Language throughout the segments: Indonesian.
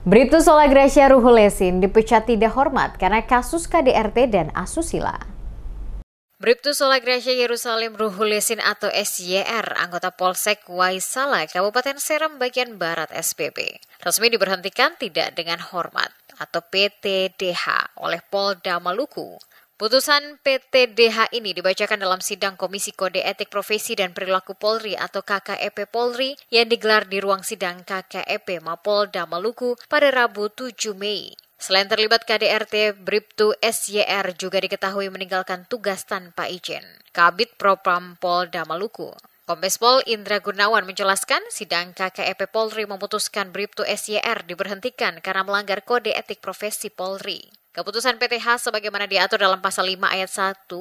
Bribtu Sola Gracia Ruhulesin dipecat tidak hormat karena kasus KDRT dan asusila. Bribtu Sola Gracia Yerusalem Ruhulesin atau SYR, anggota Polsek Waisala, Kabupaten Seram bagian Barat SBB, resmi diberhentikan tidak dengan hormat atau PTDH oleh Polda Maluku. Putusan PTDH ini dibacakan dalam sidang Komisi Kode Etik Profesi dan Perilaku Polri atau KKEP Polri yang digelar di ruang sidang KKEP Mapolda Maluku pada Rabu 7 Mei. Selain terlibat KDRT, Bribtu SYR juga diketahui meninggalkan tugas tanpa izin. Kabid Propam Polda Maluku, Kombes Pol Indra Gunawan menjelaskan sidang KKEP Polri memutuskan Bribtu SYR diberhentikan karena melanggar Kode Etik Profesi Polri. Keputusan PTH sebagaimana diatur dalam pasal 5 ayat 1,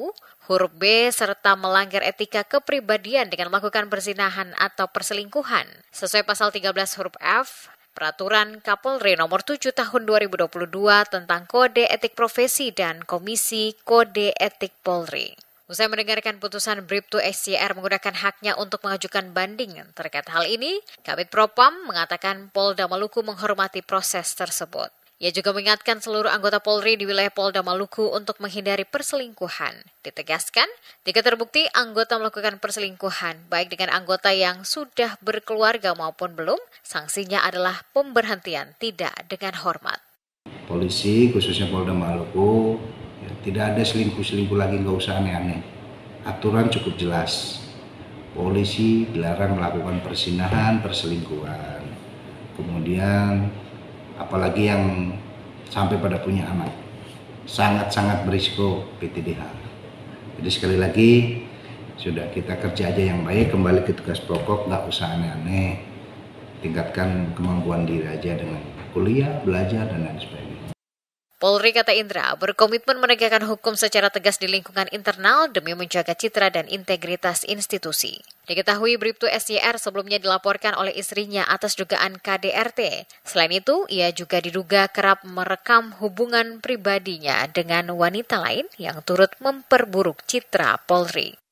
huruf B, serta melanggar etika kepribadian dengan melakukan perzinahan atau perselingkuhan, sesuai pasal 13 huruf F, Peraturan Kapolri nomor 7 tahun 2022 tentang Kode Etik Profesi dan Komisi Kode Etik Polri. Usai mendengarkan putusan, Bribtu SYR menggunakan haknya untuk mengajukan banding. Terkait hal ini, Kabid Propam mengatakan Polda Maluku menghormati proses tersebut. Ia juga mengingatkan seluruh anggota Polri di wilayah Polda Maluku untuk menghindari perselingkuhan. Ditegaskan, jika terbukti anggota melakukan perselingkuhan, baik dengan anggota yang sudah berkeluarga maupun belum, sanksinya adalah pemberhentian tidak dengan hormat. Polisi, khususnya Polda Maluku, tidak ada selingkuh-selingkuh lagi, nggak usah aneh-aneh. Aturan cukup jelas. Polisi dilarang melakukan perzinahan, perselingkuhan. Kemudian apalagi yang sampai pada punya anak, sangat-sangat berisiko PTDH. Jadi sekali lagi, sudah kita kerja aja yang baik, kembali ke tugas pokok, nggak usah aneh-aneh, tingkatkan kemampuan diri aja dengan kuliah, belajar, dan lain sebagainya. Polri, kata Indra, berkomitmen menegakkan hukum secara tegas di lingkungan internal demi menjaga citra dan integritas institusi. Diketahui Bribtu SYR sebelumnya dilaporkan oleh istrinya atas dugaan KDRT. Selain itu, ia juga diduga kerap merekam hubungan pribadinya dengan wanita lain yang turut memperburuk citra Polri.